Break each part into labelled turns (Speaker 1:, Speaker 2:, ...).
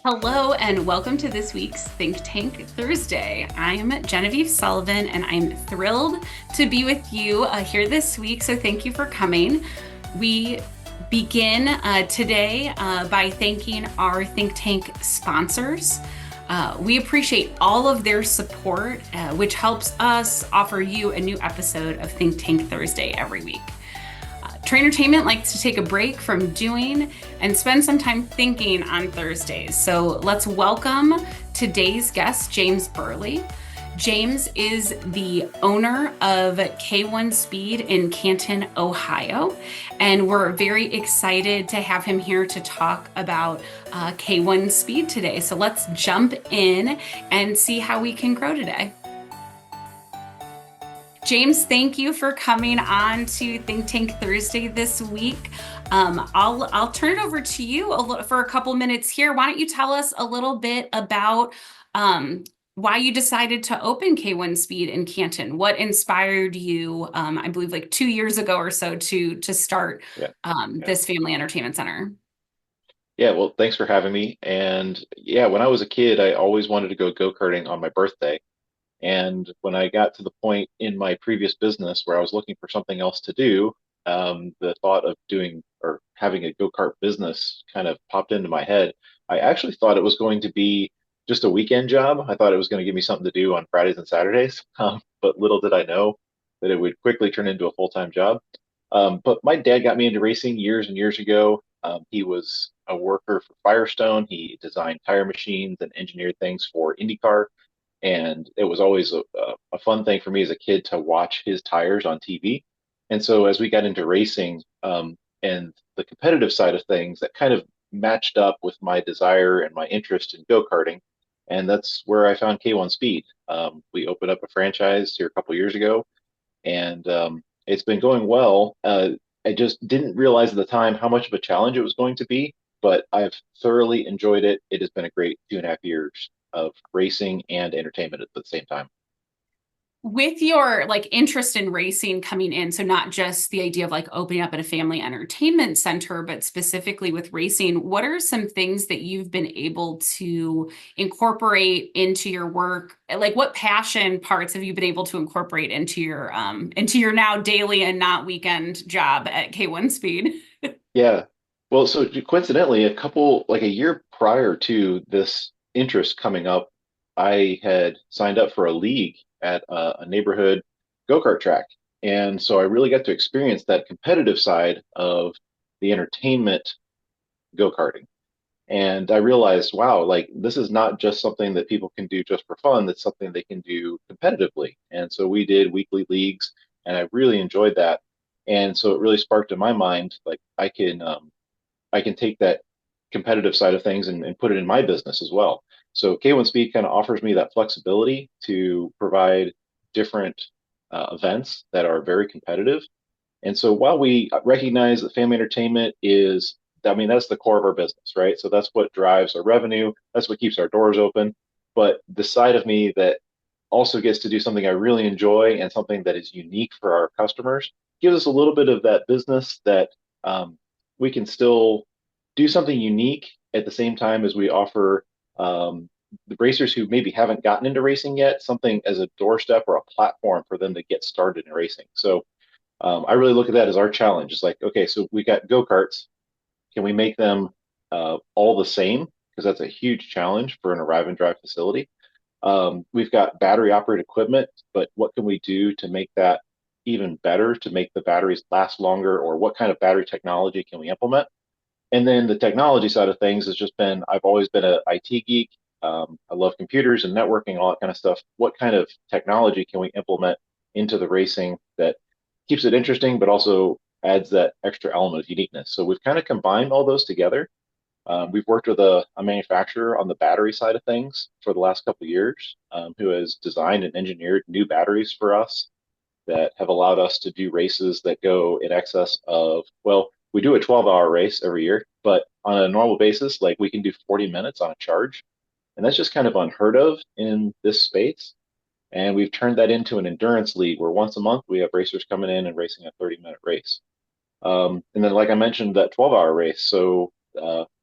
Speaker 1: Hello and welcome to this week's Think Tank Thursday. I'm Genevieve Sullivan and I'm thrilled to be with you here this week. So thank you for coming. We begin today by thanking our Think Tank sponsors. We appreciate all of their support, which helps us offer you a new episode of Think Tank Thursday every week. TrainerTainment likes to take a break from doing and spend some time thinking on Thursdays. So let's welcome today's guest, James Burley. James is the owner of K1 Speed in Canton, Ohio, and we're very excited to have him here to talk about K1 Speed today. So let's jump in and see how we can grow today. James, thank you for coming on to Think Tank Thursday this week. I'll turn it over to you for a couple minutes here. Why don't you tell us a little bit about why you decided to open K1 Speed in Canton? What inspired you, I believe like 2 years ago or so, to start
Speaker 2: Yeah.
Speaker 1: this family entertainment center?
Speaker 2: Yeah. Well, thanks for having me. And yeah, when I was a kid, I always wanted to go go-karting on my birthday. And when I got to the point in my previous business where I was looking for something else to do, the thought of doing or having a go-kart business kind of popped into my head. I actually thought it was going to be just a weekend job. I thought it was going to give me something to do on Fridays and Saturdays. But little did I know that it would quickly turn into a full-time job. But my dad got me into racing years and years ago. He was a worker for Firestone. He designed tire machines and engineered things for IndyCar. And it was always a fun thing for me as a kid to watch his tires on TV. And so as we got into racing and the competitive side of things, that kind of matched up with my desire and my interest in go-karting. And that's where I found K1 Speed. We opened up a franchise here a couple years ago, and it's been going well. I just didn't realize at the time how much of a challenge it was going to be, but I've thoroughly enjoyed it. It has been a great 2.5 years of racing and entertainment at the same time.
Speaker 1: With your like interest in racing coming in, so not just the idea of like opening up at a family entertainment center, but specifically with racing, what are some things that you've been able to incorporate into your work? Like what passion parts have you been able to incorporate into your now daily and not weekend job at K1 Speed?
Speaker 2: Yeah. Well, so coincidentally, like a year prior to this interest coming up, I had signed up for a league at a neighborhood go-kart track. And so I really got to experience that competitive side of the entertainment go-karting. And I realized, wow, like this is not just something that people can do just for fun, that's something they can do competitively. And so we did weekly leagues, and I really enjoyed that. And so it really sparked in my mind, like I can take that competitive side of things and put it in my business as well. So K1 Speed kind of offers me that flexibility to provide different events that are very competitive. And so while we recognize that family entertainment is, I mean, that's the core of our business, right? So that's what drives our revenue. That's what keeps our doors open. But the side of me that also gets to do something I really enjoy and something that is unique for our customers gives us a little bit of that business that we can still do something unique at the same time as we offer the racers who maybe haven't gotten into racing yet something as a doorstep or a platform for them to get started in racing. So I really look at that as our challenge. It's like, okay, so we got go-karts. Can we make them all the same? Because that's a huge challenge for an arrive and drive facility. We've got battery operated equipment, but what can we do to make that even better, to make the batteries last longer, or what kind of battery technology can we implement? And then the technology side of things has just been, I've always been an IT geek. I love computers and networking, all that kind of stuff. What kind of technology can we implement into the racing that keeps it interesting, but also adds that extra element of uniqueness? So we've kind of combined all those together. We've worked with a manufacturer on the battery side of things for the last couple of years, who has designed and engineered new batteries for us that have allowed us to do races that go in excess of, well, we do a 12-hour race every year, but on a normal basis, like we can do 40 minutes on a charge. And that's just kind of unheard of in this space. And we've turned that into an endurance league where once a month we have racers coming in and racing a 30-minute race. And then, like I mentioned, that 12-hour race. So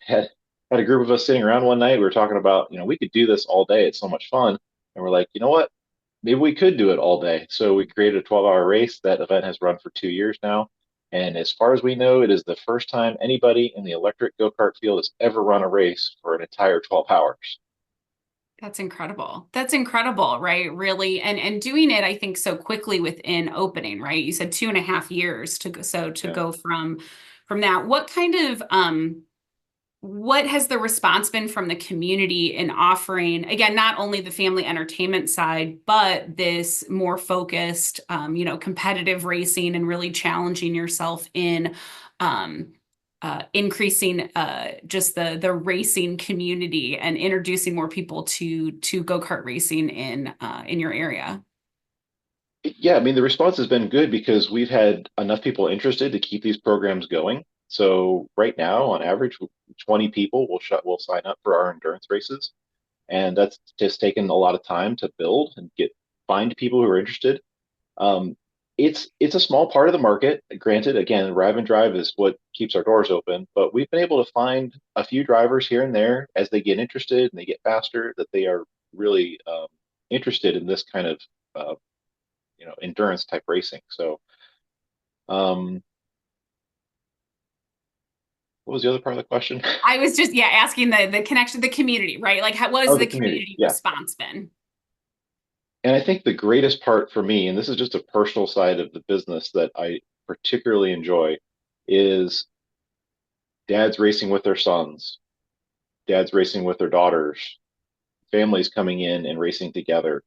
Speaker 2: had had a group of us sitting around one night. We were talking about, we could do this all day. It's so much fun. And we're like, you know what? Maybe we could do it all day. So we created a 12-hour race. That event has run for 2 years now. And as far as we know, it is the first time anybody in the electric go-kart field has ever run a race for an entire 12 hours.
Speaker 1: That's incredible. That's incredible, right? Really, and doing it, I think, so quickly within opening, right? You said 2.5 years to go, so to
Speaker 2: Yeah.
Speaker 1: go from that. What kind of what has the response been from the community in offering, again, not only the family entertainment side, but this more focused, competitive racing and really challenging yourself in um, increasing just the racing community and introducing more people to go-kart racing in your area?
Speaker 2: Yeah, I mean, the response has been good because we've had enough people interested to keep these programs going. So right now, on average, 20 people will sign up for our endurance races, and that's just taken a lot of time to build and find people who are interested. Um, it's a small part of the market. Granted, again, Rive and Drive is what keeps our doors open, but we've been able to find a few drivers here and there as they get interested and they get faster that they are really interested in this kind of uh, endurance type racing. So, um, what was the other part of the question?
Speaker 1: I was just, yeah, asking the connection, the community, right? Like, what has
Speaker 2: Oh, the
Speaker 1: the
Speaker 2: community.
Speaker 1: community
Speaker 2: Yeah.
Speaker 1: response been?
Speaker 2: And I think the greatest part for me, and this is just a personal side of the business that I particularly enjoy, is dads racing with their sons, dads racing with their daughters, families coming in and racing together.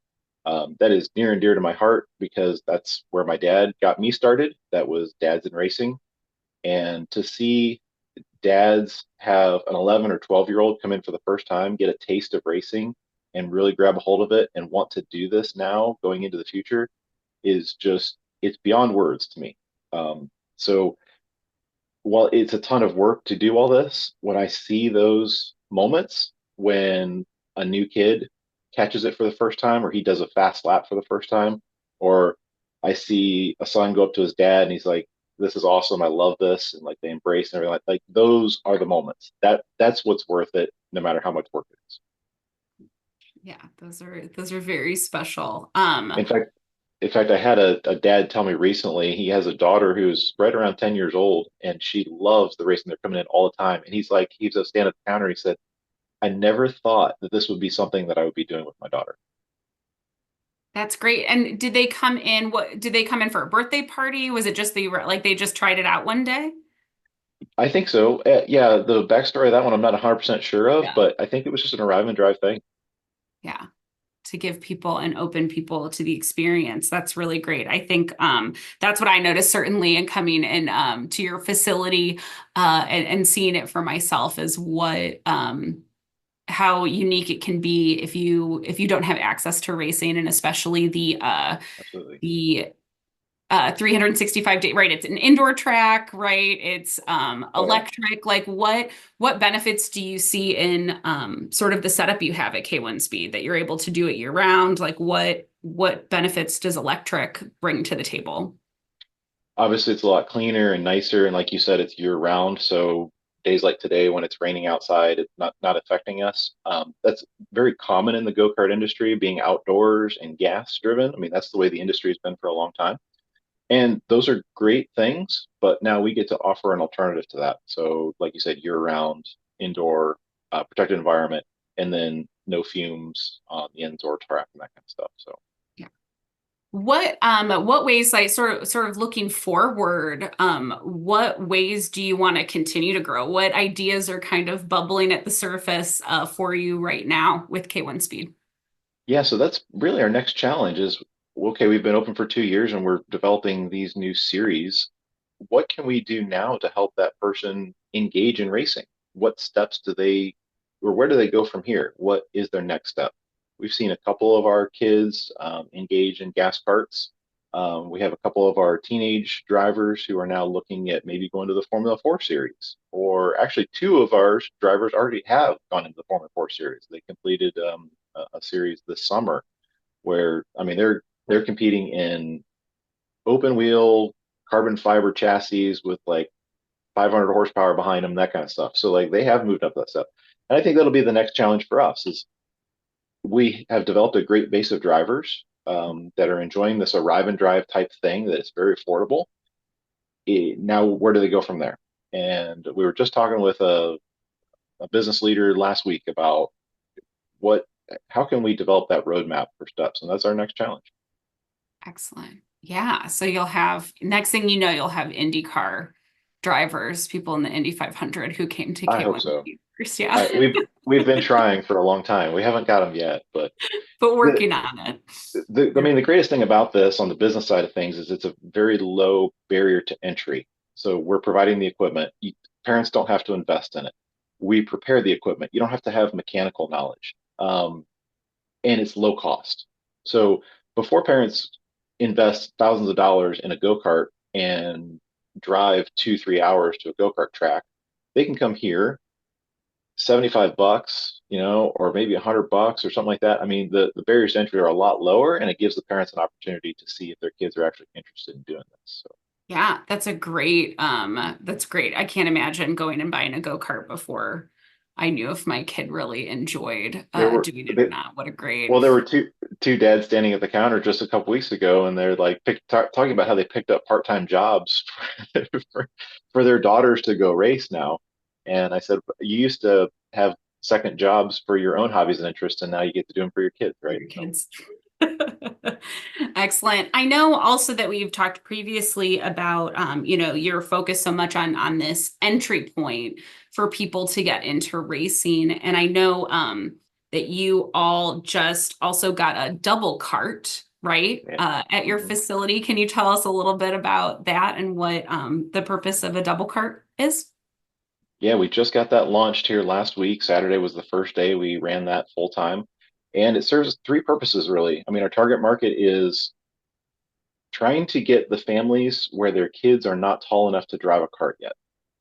Speaker 2: That is near and dear to my heart because that's where my dad got me started. That was dads in racing. And to see dads have an 11 or 12-year-old come in for the first time, get a taste of racing, and really grab a hold of it and want to do this now going into the future is just, it's beyond words to me. So while it's a ton of work to do all this, when I see those moments when a new kid catches it for the first time, or he does a fast lap for the first time, or I see a son go up to his dad and he's like, "This is awesome. I love this," and like they embrace and everything. Like those are the moments. That's what's worth it, no matter how much work it is.
Speaker 1: Yeah, those are very special.
Speaker 2: In fact, I had a dad tell me recently he has a daughter who's right around 10 years old and she loves the racing. They're coming in all the time. And he's like, he's a stand at the counter. He said, I never thought that this would be something that I would be doing with my daughter.
Speaker 1: That's great. And did they come in? What did they come in for a birthday party? Was it just like they just tried it out one day?
Speaker 2: I think so. Yeah, the backstory of that one I'm not 100% sure of,
Speaker 1: Yeah.
Speaker 2: but I think it was just an arrive and drive thing.
Speaker 1: Yeah. To give people and open people to the experience. That's really great. I think that's what I noticed certainly in coming in to your facility and seeing it for myself is what how unique it can be if you don't have access to racing and especially
Speaker 2: Absolutely.
Speaker 1: the 365 day, right? It's an indoor track, right? It's
Speaker 2: Oh, yeah.
Speaker 1: electric. Like what benefits do you see in sort of the setup you have at K1 Speed that you're able to do it year round? Like what benefits does electric bring to the table?
Speaker 2: Obviously, it's a lot cleaner and nicer. And like you said, it's year round. So days like today when it's raining outside, it's not affecting us. That's very common in the go-kart industry, being outdoors and gas driven. I mean, that's the way the industry has been for a long time. And those are great things, but now we get to offer an alternative to that. So, like you said, year-round, indoor, protected environment, and then no fumes on the indoor track and that kind of stuff. So,
Speaker 1: What ways like sort of looking forward, what ways do you want to continue to grow? What ideas are kind of bubbling at the surface for you right now with K1 Speed?
Speaker 2: yeah, so that's really our next challenge is okay, we've been open for 2 years and we're developing these new series. What can we do now to help that person engage in racing? What steps do they, or where do they go from here? What is their next step? We've seen a couple of our kids engage in gas carts. We have a couple of our teenage drivers who are now looking at maybe going to the Formula 4 series, or actually, two of our drivers already have gone into the Formula 4 series. They completed a series this summer where, I mean, they're competing in open wheel carbon fiber chassis with like 500 horsepower behind them, that kind of stuff. So like they have moved up that stuff. And I think that'll be the next challenge for us is we have developed a great base of drivers that are enjoying this arrive and drive type thing that is very affordable. Now, where do they go from there? And we were just talking with a business leader last week about what, how can we develop that roadmap for steps? And that's our next challenge.
Speaker 1: Excellent. Yeah. So you'll have, next thing you know, you'll have IndyCar drivers, people in the Indy 500 who came to
Speaker 2: I hope
Speaker 1: K1
Speaker 2: so.
Speaker 1: first. Yeah.
Speaker 2: We've been trying for a long time. We haven't got them yet, but
Speaker 1: But
Speaker 2: the,
Speaker 1: working on it.
Speaker 2: I mean, the greatest thing about this on the business side of things is it's a very low barrier to entry. So we're providing the equipment. Parents don't have to invest in it. We prepare the equipment. You don't have to have mechanical knowledge, and it's low cost. So before parents invest thousands of dollars in a go-kart and drive 2, 3 hours to a go-kart track, they can come here 75 bucks, or maybe $100 or something like that. I mean, the barriers to entry are a lot lower, and it gives the parents an opportunity to see if their kids are actually interested in doing this. So
Speaker 1: Yeah, that's great. I can't imagine going and buying a go-kart before I knew if my kid really enjoyed
Speaker 2: there were
Speaker 1: doing
Speaker 2: a
Speaker 1: it or
Speaker 2: bit.
Speaker 1: not. What a great.
Speaker 2: Well, there were two dads standing at the counter just a couple weeks ago, and they're like talking about how they picked up part-time jobs for, for their daughters to go race now. And I said, you used to have second jobs for your own hobbies and interests, and now you get to do them for your kids,
Speaker 1: For
Speaker 2: right?
Speaker 1: your
Speaker 2: So
Speaker 1: kids. Excellent. I know also that we've talked previously about, your focus so much on this entry point for people to get into racing. And I know that you all just also got a double cart, right,
Speaker 2: yeah.
Speaker 1: at your
Speaker 2: Mhm.
Speaker 1: facility. Can you tell us a little bit about that and what the purpose of a double cart is?
Speaker 2: Yeah, we just got that launched here last week. Saturday was the first day we ran that full time. And it serves three purposes, really. I mean, our target market is trying to get the families where their kids are not tall enough to drive a cart yet.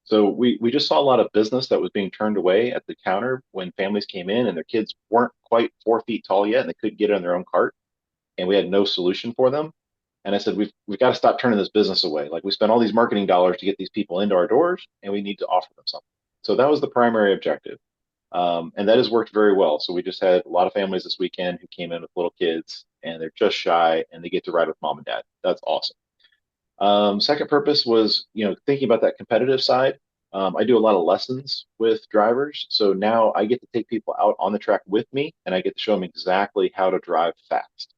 Speaker 2: So we just saw a lot of business that was being turned away at the counter when families came in and their kids weren't quite 4 feet tall yet and they couldn't get on their own cart, and we had no solution for them. And I said, we've got to stop turning this business away. Like we spent all these marketing dollars to get these people into our doors, and we need to offer them something. So that was the primary objective. And that has worked very well. So we just had a lot of families this weekend who came in with little kids and they're just shy and they get to ride with mom and dad. That's awesome. Second purpose was, thinking about that competitive side. I do a lot of lessons with drivers. So now I get to take people out on the track with me and I get to show them exactly how to drive fast.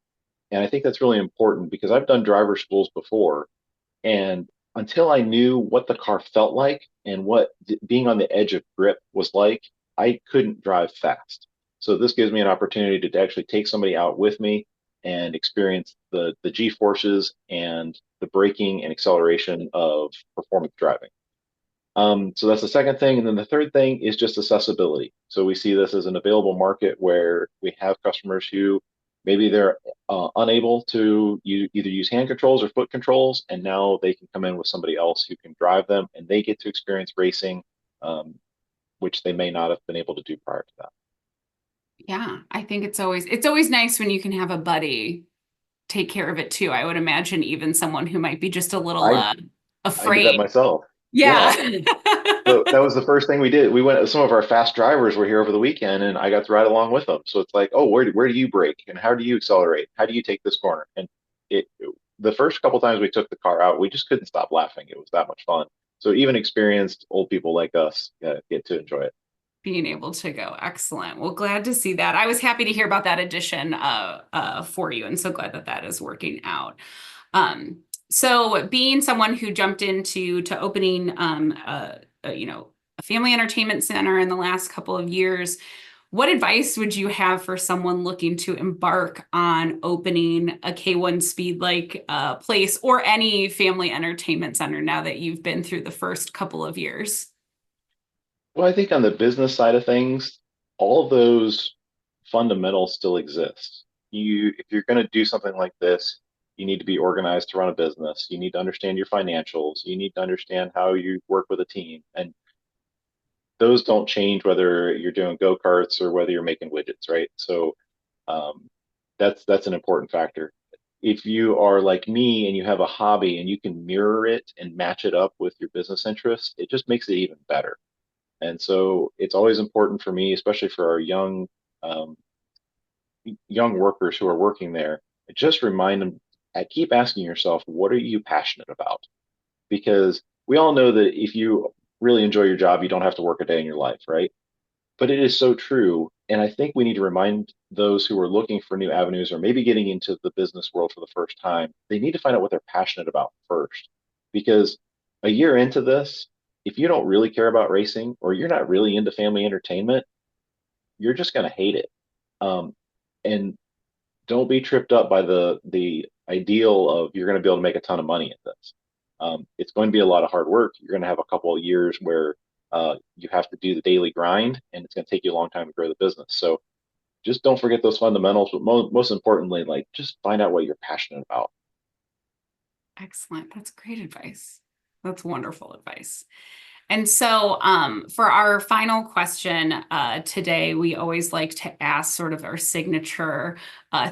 Speaker 2: And I think that's really important because I've done driver schools before. And until I knew what the car felt like and what being on the edge of grip was like, I couldn't drive fast. So this gives me an opportunity to actually take somebody out with me and experience the G forces and the braking and acceleration of performance driving. So that's the second thing. And then the third thing is just accessibility. So we see this as an available market where we have customers who maybe they're unable to either use hand controls or foot controls, and now they can come in with somebody else who can drive them and they get to experience racing, um, which they may not have been able to do prior to that.
Speaker 1: Yeah, I think it's always nice when you can have a buddy take care of it too. I would imagine even someone who might be just a little
Speaker 2: I I did that
Speaker 1: afraid.
Speaker 2: myself.
Speaker 1: Yeah.
Speaker 2: Yeah. So that was the first thing we did. We went, some of our fast drivers were here over the weekend and I got to ride along with them. So it's like, oh, where do you brake and how do you accelerate? How do you take this corner? And the first couple times we took the car out, we just couldn't stop laughing. It was that much fun. So even experienced old people like us get to enjoy it.
Speaker 1: Being able to go. Excellent. Well, glad to see that. I was happy to hear about that addition for you, and so glad that that is working out. Um, so being someone who jumped into to opening a family entertainment center in the last couple of years, what advice would you have for someone looking to embark on opening a K1 Speed like place or any family entertainment center now that you've been through the first couple of years?
Speaker 2: Well, I think on the business side of things, all of those fundamentals still exist. If you're going to do something like this, you need to be organized to run a business. You need to understand your financials. You need to understand how you work with a team. And those don't change whether you're doing go-karts or whether you're making widgets, right? So um, that's an important factor. if you are like me and you have a hobby and you can mirror it and match it up with your business interests, it just makes it even better. And so it's always important for me, especially for our um, young workers who are working there, just remind them, keep asking yourself, what are you passionate about? Because we all know that if you really enjoy your job, you don't have to work a day in your life, right? But it is so true. And I think we need to remind those who are looking for new avenues or maybe getting into the business world for the first time, they need to find out what they're passionate about first. Because a year into this, if you don't really care about racing or you're not really into family entertainment, you're just going to hate it. Um, and don't be tripped up by the ideal of you're going to be able to make a ton of money at this. It's going to be a lot of hard work. You're going to have a couple of years where you have to do the daily grind, and it's going to take you a long time to grow the business. So just don't forget those fundamentals. But most importantly, like just find out what you're passionate about.
Speaker 1: Excellent. That's great advice. That's wonderful advice. And so, for our final question today, we always like to ask sort of our signature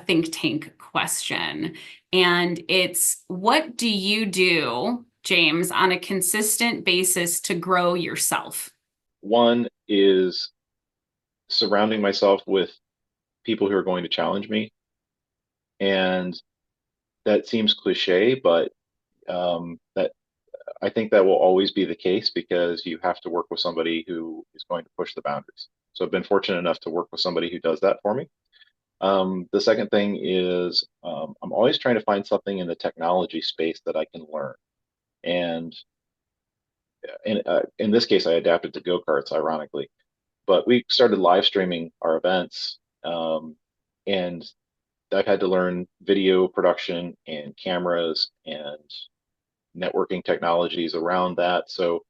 Speaker 1: think tank question. And it's, what do you do, James, on a consistent basis to grow yourself?
Speaker 2: One is surrounding myself with people who are going to challenge me. And that seems cliche, but that I think that will always be the case because you have to work with somebody who is going to push the boundaries. So I've been fortunate enough to work with somebody who does that for me. The second thing is I'm always trying to find something in the technology space that I can learn. And in this case, I adapted to go-karts, ironically. But we started live streaming our events, and I've had to learn video production and cameras and networking technologies around that. So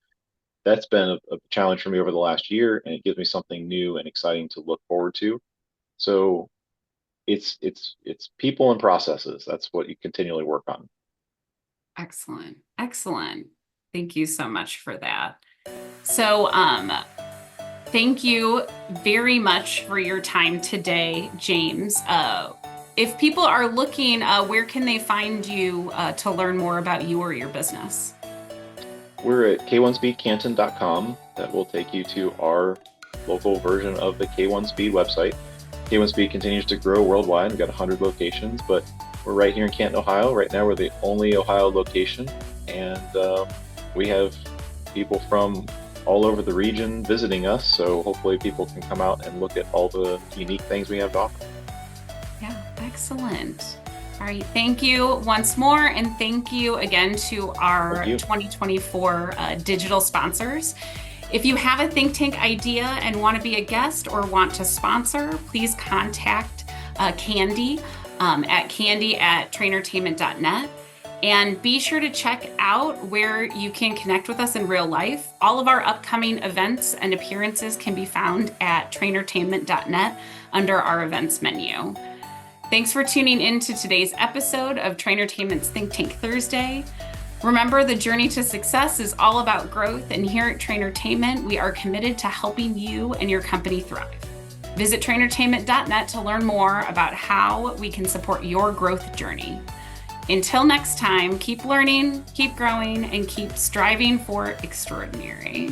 Speaker 2: that's been a challenge for me over the last year, and it gives me something new and exciting to look forward to. So it's people and processes. That's what you continually work on.
Speaker 1: Excellent. Excellent. Thank you so much for that. So, thank you very much for your time today, James. If people are looking, where can they find you to learn more about you or your business?
Speaker 2: We're at K1SpeedCanton.com. That will take you to our local version of the K1 Speed website. K1 Speed continues to grow worldwide. We've got 100 locations, but we're right here in Canton, Ohio. Right now, we're the only Ohio location, and we have people from all over the region visiting us. So hopefully people can come out and look at all the unique things we have to offer.
Speaker 1: Yeah, excellent. All right, thank you once more, and thank you again to our 2024 digital sponsors. If you have a think tank idea and want to be a guest or want to sponsor, please contact Candy at candy@trainertainment.net. And be sure to check out where you can connect with us in real life. All of our upcoming events and appearances can be found at trainertainment.net under our events menu. Thanks for tuning in to today's episode of TrainerTainment's Think Tank Thursday. Remember, the journey to success is all about growth, and here at TrainerTainment, we are committed to helping you and your company thrive. Visit trainertainment.net to learn more about how we can support your growth journey. Until next time, keep learning, keep growing, and keep striving for extraordinary.